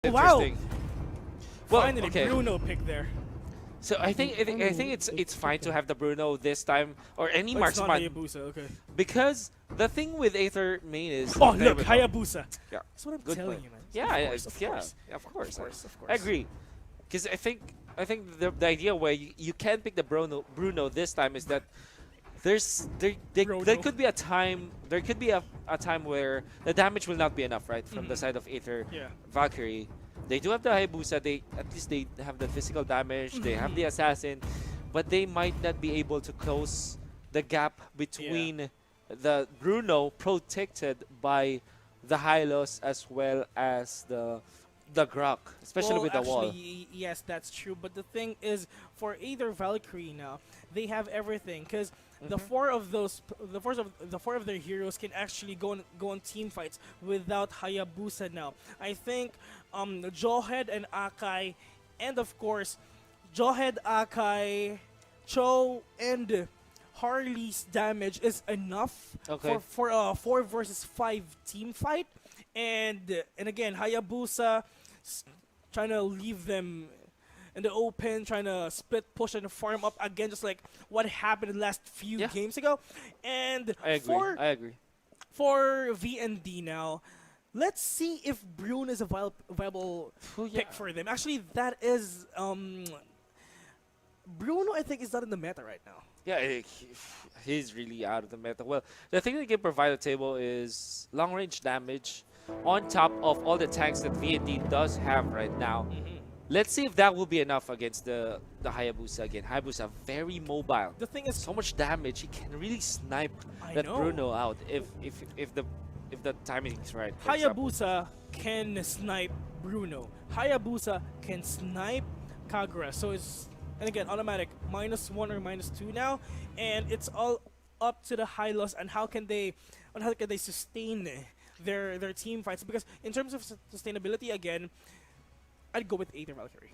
Wow! Interesting. Well, Finally, okay. Bruno pick there. So I think it's fine to have the Bruno this time or any But it's not marksman Hayabusa, okay. because the thing with Aether main is Oh, there look, we go. Hayabusa. Yeah, That's what I'm good telling point. you, man. Yeah, of course, of yeah, course. of course. Of course. I agree. Because I think the idea where you can pick the Bruno this time is that there could be a time a time where the damage will not be enough, right, from the side of Aether Yeah. Valkyrie. They do have the Hayabusa. They at least they have the physical damage. They have the assassin, but they might not be able to close the gap between the Bruno protected by the Hylos as well as the Grok, especially with the wall. Yes, that's true. But the thing is, for either Valkyrie now, they have everything because the four of their heroes can actually go on team fights without Hayabusa now. I think Jawhead and Akai, and of course, Jawhead, Akai, Cho, and Harley's damage is enough for a 4 versus 5 team fight. And again, Hayabusa trying to leave them in the open, trying to split, push, and farm up again, just like what happened in the last few games ago. And I agree. For VND now, let's see if Brune is a viable pick for them. Actually, that is Bruno, I think, is not in the meta right now. Yeah, he's really out of the meta. Well, the thing that can provide the table is long-range damage on top of all the tanks that VND does have right now. Let's see if that will be enough against the Hayabusa again. Hayabusa very mobile. The thing is, so much damage. He can really snipe Bruno out if the timing is right. Hayabusa can snipe Bruno. Hayabusa can snipe Kagura. So it's, and again, automatic -1 or -2 now, and it's all up to the Hylos and how can they sustain their team fights, because in terms of sustainability, again, I'd go with Aether Valkyrie.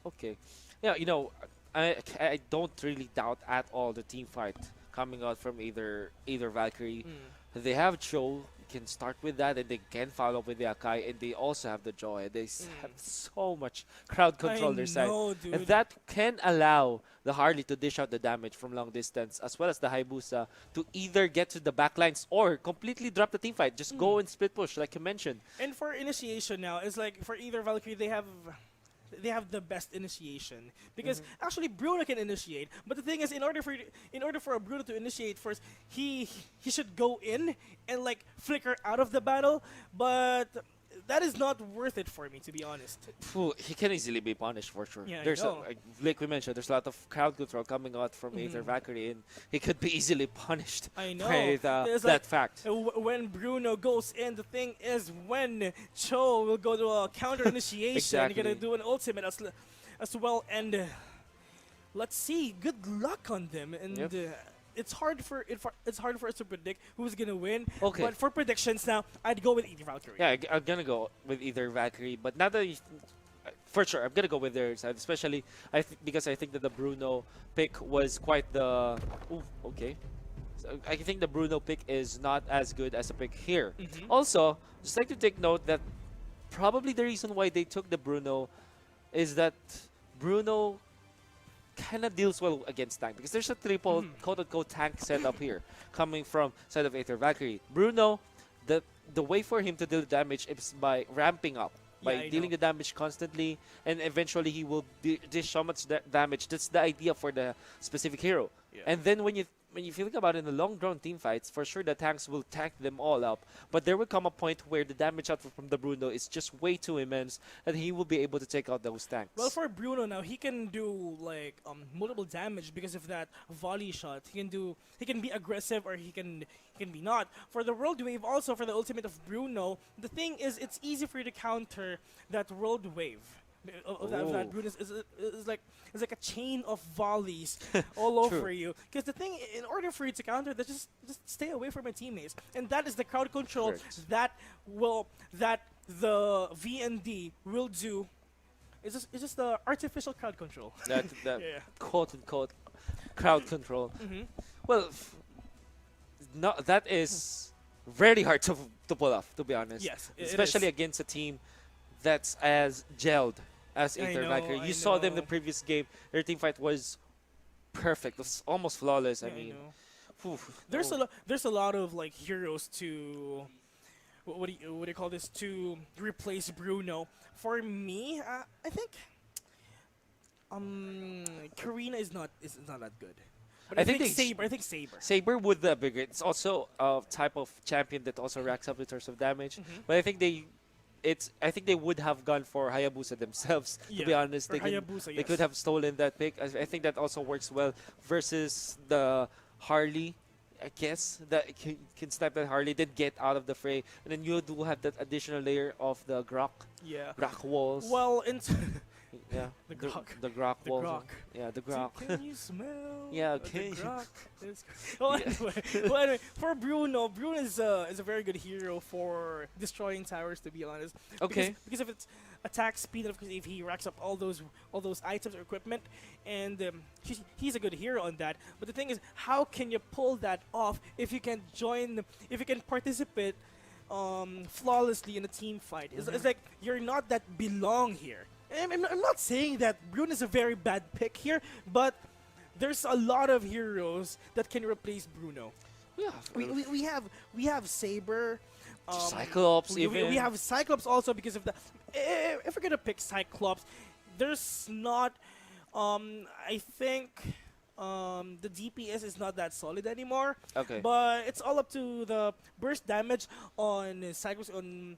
Okay. Yeah, you know, I don't really doubt at all the team fight coming out from either Valkyrie. They have Cho, can start with that, and they can follow up with the Akai, and they also have the Joy. They have so much crowd control on their side. Dude. And that can allow the Harley to dish out the damage from long distance, as well as the Hayabusa to either get to the backlines or completely drop the team fight. Just go and split push, like you mentioned. And for initiation now, it's like for either Valkyrie, they have the best initiation, because actually Bruno can initiate, but the thing is, in order for a Bruno to initiate first, he should go in and like flicker out of the battle, but that is not worth it for me, to be honest. He can easily be punished for sure. Yeah, There's like we mentioned, there's a lot of crowd control coming out from Aether Valkyrie, and he could be easily punished. I know. By that fact. When Bruno goes in, the thing is, when Cho will go to a counter initiation, you're gonna do an ultimate as well, and let's see. Good luck on them, and. It's hard for us to predict who's gonna win. Okay. But for predictions now, I'd go with Aether Valkyrie. Yeah, I'm gonna go with either Valkyrie, but now that for sure, I'm gonna go with their side, especially because I think that the Bruno pick was quite the. Ooh, okay. So I think the Bruno pick is not as good as a pick here. Also, just like to take note that probably the reason why they took the Bruno is that Bruno kind of deals well against tank, because there's a triple quote-unquote tank setup here coming from side of Aether Valkyrie. Bruno, the way for him to deal damage is by ramping up, by dealing the damage constantly, and eventually he will dish so much damage. That's the idea for the specific hero. And then when you think about it, in the long-drawn team fights, for sure the tanks will tank them all up. But there will come a point where the damage output from the Bruno is just way too immense, and he will be able to take out those tanks. Well, for Bruno now, he can do like multiple damage because of that volley shot. He can be aggressive, or he can be not. For the World Wave, also for the ultimate of Bruno, the thing is, it's easy for you to counter that World Wave. That Bruno is like a chain of volleys all over you. Because the thing, in order for you to counter that, just stay away from my teammates, and that is the crowd control that the VND will do. It's just the artificial crowd control. That quote unquote crowd control. Well, no, that is very hard to pull off, to be honest. Yes, especially against a team that's as gelled as I Aether know, Valkyrie. I You saw them the know. previous game. Their team fight was perfect. It was almost flawless. I Yeah, I mean, know. phew, There's oh, there's a lot of like heroes to what do you call this, to replace Bruno. For me, I think Karina is not that good. But I I think think they Saber. I think Saber. Saber would the bigger. It's also a type of champion that also racks up in terms of damage. Hmm. But I think they would have gone for Hayabusa themselves. To be Yeah. honest, Or Hayabusa, they could yes. have stolen that pick. I think that also works well versus the Harley. I guess that can snipe that Harley, then get out of the fray, and then you do have that additional layer of the Yeah. Grok walls. Well, in Yeah, the Grok. the Grok The walls. Grok. Yeah, the Grok. Can you smell? Yeah, the can you- Grok? Well, Yeah. anyway, for Bruno is a very good hero for destroying towers. To be honest, Okay. because of its attack speed, and of course, if he racks up all those items or equipment, and he's a good hero on that. But the thing is, how can you pull that off if you can participate flawlessly in a team fight? It's like you're not that belong here. I'm not saying that Bruno is a very bad pick here, but there's a lot of heroes that can replace Bruno. Yeah. We have Saber, Cyclops we even. have Cyclops also because of the. If we're gonna pick Cyclops, there's not. I think the DPS is not that solid anymore. Okay. But it's all up to the burst damage on Cyclops on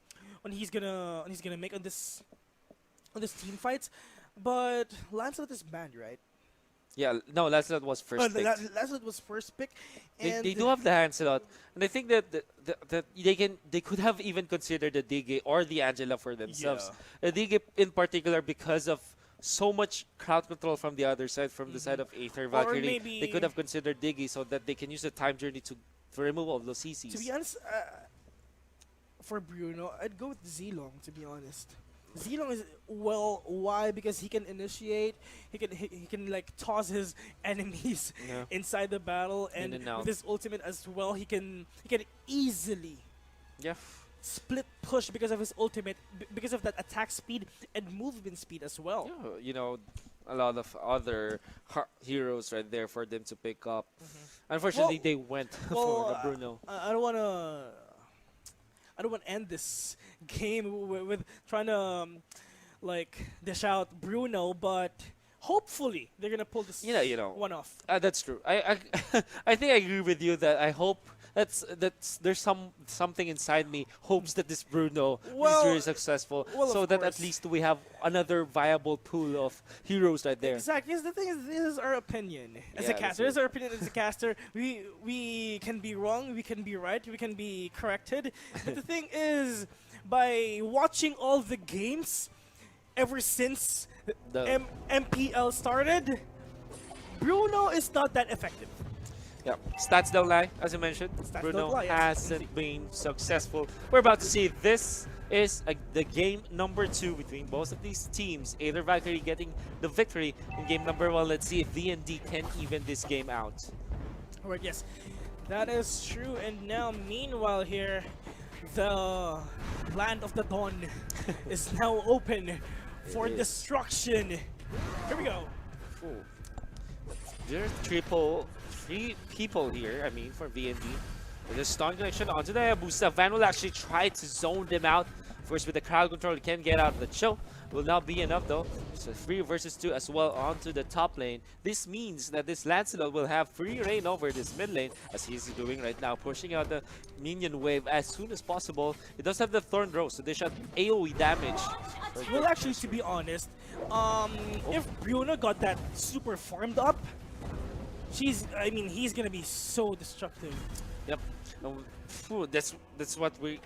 he's gonna make on this team fights. But Lancelot is banned, right? Yeah, no, Lancelot was first pick. Lancelot was first pick, They, and they do have the Lancelot, and I think that that they could have even considered the Dige or the Angela for themselves. The Dige in particular because of so much crowd control from the other side, from the side of Aether Valkyrie. maybe- They could have considered Dige so that they can use the time journey to remove all those CCs. to be honest, for Bruno, I'd go with Zilong. To be honest, Zilong is why? Because he can initiate, he can like toss his enemies Yeah. inside the battle, and and out. with his ultimate as well, he can easily Yeah. split push because of his ultimate, because of that attack speed and movement speed as well. Yeah, you know, a lot of other heroes right there for them to pick up. Unfortunately, Well- they went well, for the Bruno. I don't wanna. I don't want to end this game with trying to like dish out Bruno, but hopefully they're gonna pull this You know. one off. That's true. I I think I agree with you that I hope that's there's something inside me hopes that this Bruno Well- is very successful, well, so of that at course. least we have another viable pool of heroes right there. Exactly. Yes, the thing is, this is our opinion as Yeah, a caster. This is our opinion as a caster. We can be wrong. We can be right. We can be corrected. But the thing is, by watching all the games ever since The- MPL started, Bruno is not that effective. Yeah, stats don't lie, as I mentioned. Stats Bruno don't lie, yeah. hasn't been successful. We're about to see this is the game number 2 between both of these teams. Aether Valkyrie getting the victory in game number 1. Let's see if V&D can even this game out. Alright, yes, that is true. And now, meanwhile, here, the land of the dawn is now open for is. destruction. Here we go. Ooh. There's three people here, I mean, for V&D. With a stun connection onto the Hayabusa. Van will actually try to zone them out. Of course, with the crowd control, he can get out of the show. Will not be enough though. So 3 versus 2 as well onto the top lane. This means that this Lancelot will have free reign over this mid lane, as he's doing right now, pushing out the minion wave as soon as possible. It does have the Thorn Rose, so they shot AoE damage. Well, actually, to be honest, if Bruno got that super farmed up, he's gonna be so destructive. Yep. Phew, that's what we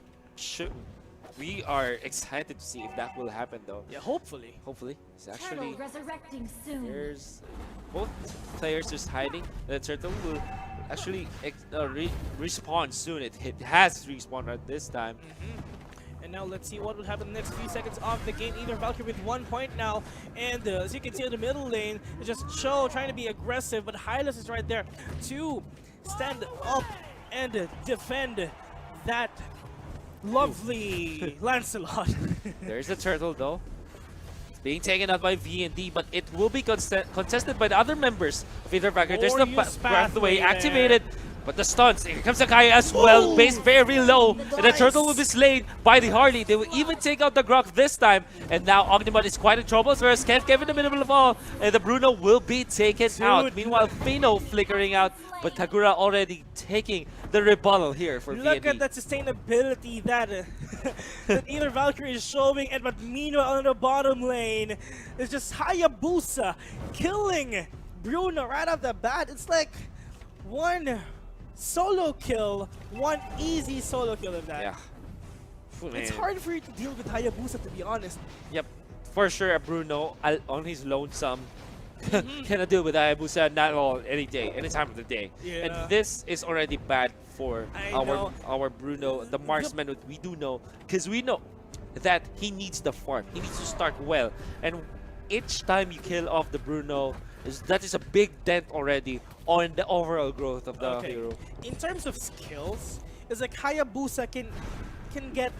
are excited to see if that will happen though. Yeah, hopefully. Hopefully. It's Turtle actually resurrecting soon. there's both players just hiding. The turtle will actually respawn soon. It has respawned at this time. And now let's see what will happen in the next few seconds of the game. Either Valkyrie with 1 point now, and as you can see in the middle lane, it's just Cho trying to be aggressive, but Hylas is right there to stand up and defend that Lovely Lancelot. There's the turtle though. It's being taken out by V&D, but it will be contested by the other members of either Valkyrie. There's the Glorious pathway pathway activated. But the stuns, here comes Sakai as well, base very low, and the turtle will be slain by the Harley. They will even take out the Grok this time, and now Ognimod is quite in trouble, whereas Kev in the middle of all, and the Bruno will be taken out. Meanwhile, Fino flickering out, but Kagura already taking the rebuttal here for Look V&D. at that sustainability that, that either Valkyrie is showing, and but meanwhile on the bottom lane, it's just Hayabusa killing Bruno right off the bat. It's like one solo kill, one easy solo kill of that. Yeah. It's Man. hard for you to deal with Hayabusa, to be honest. Yep, for sure, Bruno on his lonesome cannot deal with Hayabusa not all any day, any time of the day. Yeah. And this is already bad for I know. our Bruno, the marksman. We do know, because we know that he needs the farm. He needs to start well, and each time you kill off the Bruno, that is a big dent already on the overall growth of the hero. In terms of skills, it's like Hayabusa can get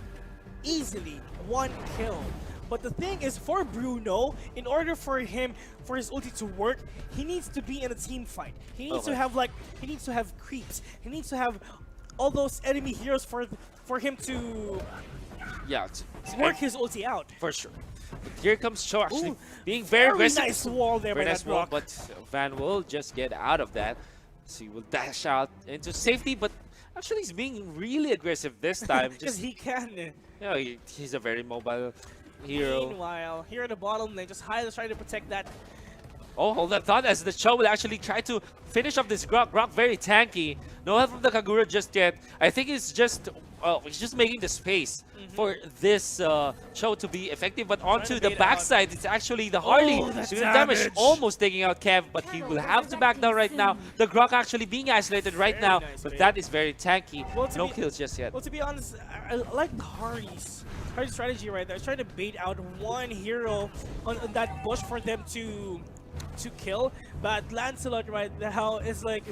easily one kill. But the thing is, for Bruno, in order for his ulti to work, he needs to be in a team fight. He needs to have he needs to have creeps. He needs to have all those enemy heroes for him to work his ulti out. For sure. But here comes Cho actually being very Very aggressive. nice wall there by Very nice that wall, rock. but Van will just get out of that. So he will dash out into safety, but actually he's being really aggressive this time. Because Just, he can. you know, he's a very mobile hero. Meanwhile, here at the bottom lane, just Hyla's trying to protect that. Oh, hold that thought as the Cho will actually try to finish off this Grok. Grok very tanky. No help from the Kagura just yet. I think he's just making the space for this Cho to be effective. But onto to the bait it backside, it's actually the Harley. that's So the damage damage. almost taking out Kev, but he will have to back down right now. The Grok actually being isolated right Very now, nice but bait. that is very tanky. Well, to No be- kills just yet. Well, to be honest, I like Hardy's strategy right there. Trying to bait out one hero on that bush for them to kill. But Lancelot right now is like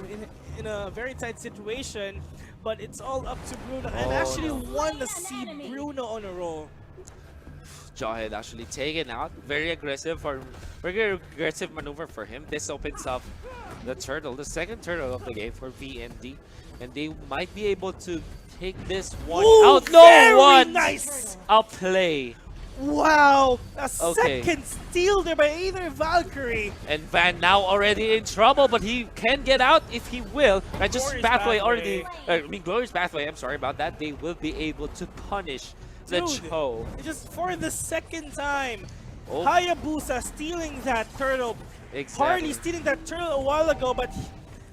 in a very tight situation. But it's all up to Bruno. And Oh, actually no. want to see Bruno on a roll. Jawhead actually taken out. Very aggressive maneuver for him. This opens up the turtle, the second turtle of the game for VND. And they might be able to take this one Ooh, out. No very one! nice! A play. Wow! A Okay. second steal there by either Valkyrie. And Van now already in trouble, but he can get out if he will. And just Glorious pathway pathway. already. Glorious pathway. I'm sorry about that. They will be able to punish the Dude. Cho. Just for the second time. Oh. Hayabusa stealing that turtle. Exactly. Harley stealing that turtle a while ago, but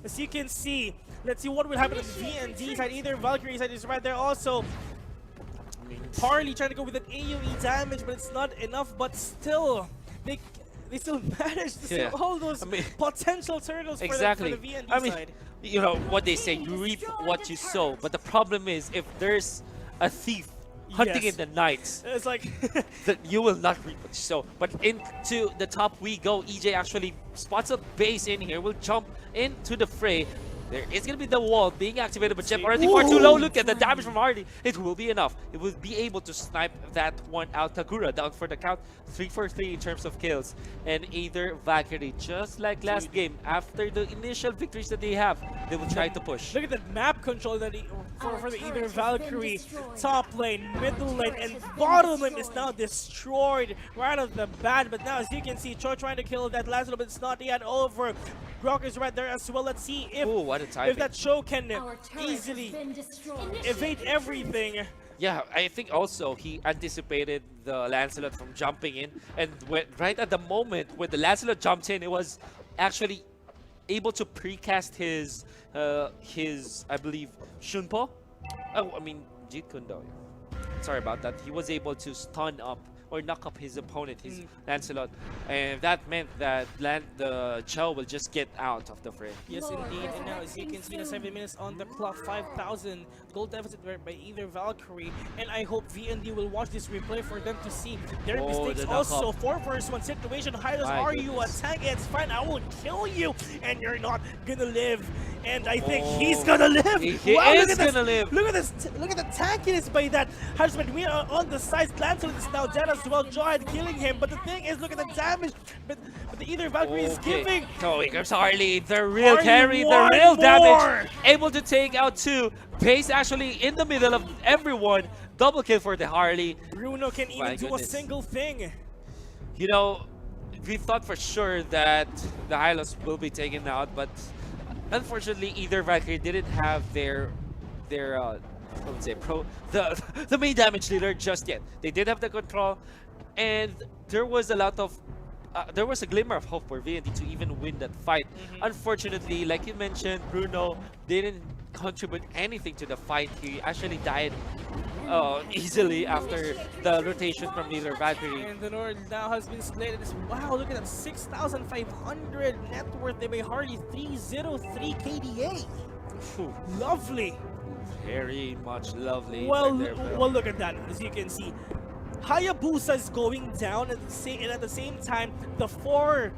as you can see, let's see what will happen on the V&D side. Either Valkyrie side is right there also. Harley trying to go with an AoE damage, but it's not enough. But still, they still managed to steal all those potential turtles for the V&D side. You know what they say, you reap what you sow. But the problem is, if there's a thief hunting Yes. in the night, It's like that you will not reap what you sow. But into the top we go. EJ actually spots a base in here. Will jump into the fray. There is going to be the wall being activated, but Jeff already far too low. Look at the damage from Hardy. It will be enough. It will be able to snipe that one out. Kagura down for the count. 3 for 3 in terms of kills. And either Valkyrie, just like last game, after the initial victories that they have, they will try to push. look at that map control that for the either Valkyrie. Top lane, middle lane, and bottom lane is now destroyed right off the bat. But now, as you can see, Cho trying to kill that last little bit. It's not yet over. Grok is right there as well. Let's see if Oh, what a timing. if that Cho can easily evade everything. Yeah, I think also he anticipated the Lancelot from jumping in, and right at the moment when the Lancelot jumped in, it was actually able to precast his I believe Shunpo. Oh, I mean Jeet Kune Do. Sorry about that. He was able to stun up or knock up his opponent, his Lancelot, and that meant that the Cho will just get out of the fray. Yes, indeed. And now, as you can see, the 7 minutes on the clock, 5,000 gold deficit by either Valkyrie. And I hope VND will watch this replay for them to see their Oh, mistakes. the knock-up. Also, 4 versus 1 situation. Hylos, My are you a goodness. tank? It's fine. I will kill you, and you're not gonna live. And I think Oh. he's gonna live. He Wow, is look at this. gonna live. Look at this. Look at the tankiness by that Husband, we are on the sides. Lancelot is now dead as well. Jawhead killing him. But the thing is, look at the damage. But the Either Valkyrie is giving. Oh, here comes Harley, the real Harley, carry, the one real more. damage. Able to take out 2. Pace actually in the middle of everyone. Double kill for the Harley. Bruno can My even do a goodness. single thing. You know, we thought for sure that the Hylos will be taken out, but unfortunately, Either Valkyrie didn't have their I would say the main damage dealer just yet. They did have the control, and there was a lot of there was a glimmer of hope for VND to even win that fight. Unfortunately, like you mentioned, Bruno didn't contribute anything to the fight. He actually died easily after the rotation from Either Valkyrie. And the Lord now has been split. Wow, look at that, 6,500 net worth. They made hardly 303 KDA. Phew, Lovely. very much lovely. Well, right there, bro. well, look at that. As you can see, Hayabusa is going down, and at the same time, the four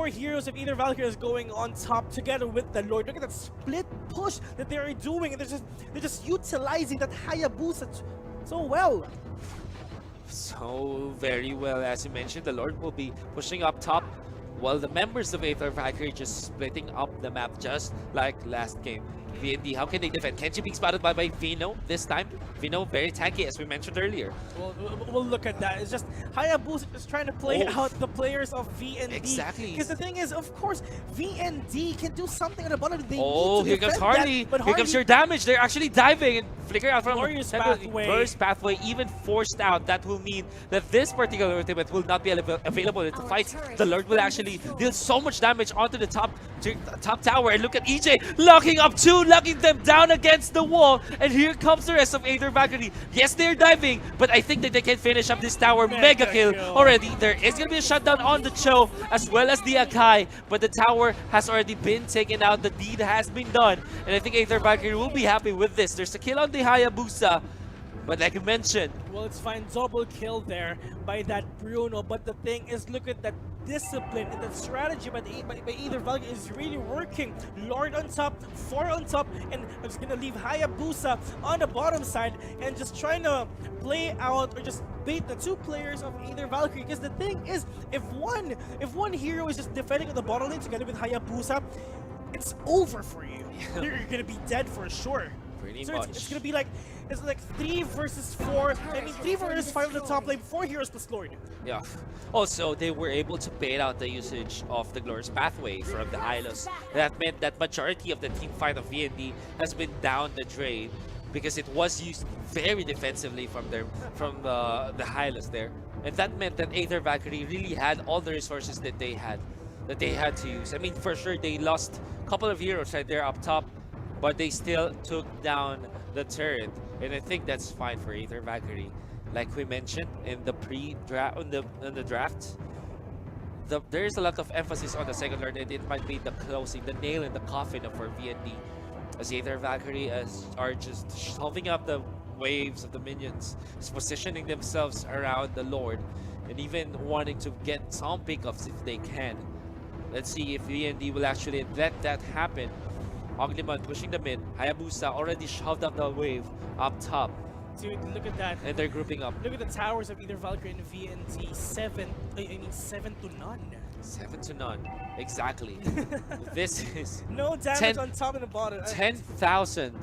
heroes of Either Valkyrie is going on top together with the Lord. Look at that split push that they are doing, and they're just utilizing that Hayabusa so well. So very well, as you mentioned, the Lord will be pushing up top, while the members of Aether Valkyrie just splitting up the map just like last game. VND, how can they defend? Kenji being spotted by Vino this time. Vino very tanky, as we mentioned earlier. Well, look at that. It's just Hayabusa just trying to play out the players of VND. Exactly. Because the thing is, of course, VND can do something on the bottom. They Oh, need to here comes defend Harley. that, but Here comes your damage. They're actually diving and flickering out from Glorious Temple- Pathway. Glorious Pathway, even forced out. That will mean that this particular ultimate will not be available in the fight. The Lord will actually deal so much damage onto the top tower. And look at EJ locking up 2, locking them down against the wall. And here comes the rest of Aether Valkyrie. Yes, they're diving, but I think that they can finish up this tower. Mega kill already. There is going to be a shutdown on the Cho as well as the Akai, but the tower has already been taken out. The deed has been done, and I think Aether Valkyrie will be happy with this. There's a kill on the Hayabusa, but like you mentioned, well, it's fine. Double kill there by that Bruno. But the thing is, look at that discipline and that strategy by Either Valkyrie is really working. Lord on top, 4 on top, and I'm just gonna leave Hayabusa on the bottom side and just trying to play out or just bait the 2 players of Either Valkyrie. Because the thing is, if one hero is just defending on the bottom lane together with Hayabusa, it's over for you. You're gonna be dead for sure. pretty So much. it's gonna be like 3 versus 4. I mean 3 versus 5 on the top lane, 4 heroes plus Lord. Yeah. Also, they were able to bait out the usage of the Glorious Pathway from the Hylos. That meant that majority of the team fight of VND has been down the drain because it was used very defensively from the Hylos there. And that meant that Aether Valkyrie really had all the resources that they had to use. I mean, for sure, they lost a couple of heroes right there up top, but they still took down the turret. And I think that's fine for Aether Valkyrie. Like we mentioned in the pre-draft, in the draft, there is a lot of emphasis on the second Lord, and it might be the closing, the nail in the coffin for VND. As Aether Valkyrie are just shoving up the waves of the minions, just positioning themselves around the Lord, and even wanting to get some pickups if they can. Let's see if VND will actually let that happen. Oglimon pushing the mid. Hayabusa already shoved up the wave up top. Dude, look at that. And they're grouping up. Look at the towers of Either Valkyrie and VNT. 7 to none. 7 to none. Exactly. This is No damage on top and the bottom. 10,000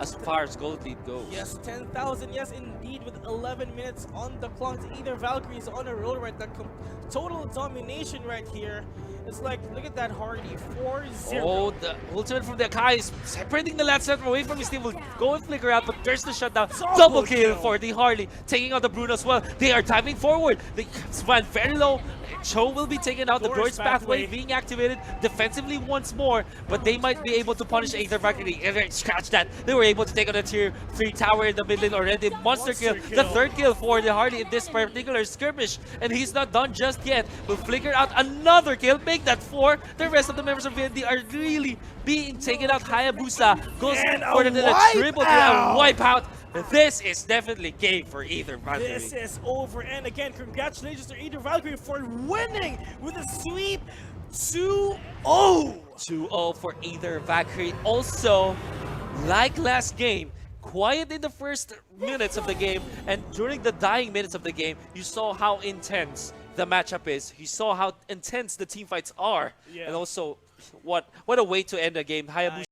as far as gold lead goes. Yes, 10,000. Yes, indeed. With 11 minutes on the clock, Either Valkyrie is on a roll right now. Total domination right here. It's like, look at that Hardy, 4-0. Oh, the ultimate from the Akai is separating the Lancet away from his team. Will go and flicker out, but there's the shutdown. Double kill for the Harley, taking out the Bruno as well. They are diving forward. They went very low. Cho will be taken out. The Glorious Pathway being activated defensively once more, but they might be able to punish Aether Valkyrie. Scratch that. They were able to take on a tier 3 tower in the mid lane already. Monster kill. The 3rd kill for the Harley in this particular skirmish, and he's not done just yet. Will flicker out another kill, make that 4. The rest of the members of VND are really being taken out. Hayabusa goes for the triple kill, a wipeout. This is definitely game for Either Valkyrie. This is over, and again, congratulations to Either Valkyrie for winning with a sweep 2-0. 2-0 for Either Valkyrie. Also, like last game, quiet in the first minutes of the game, and during the dying minutes of the game, you saw how intense the matchup is. You saw how intense the team fights are, Yeah. and also what a way to end a game. Hayabusa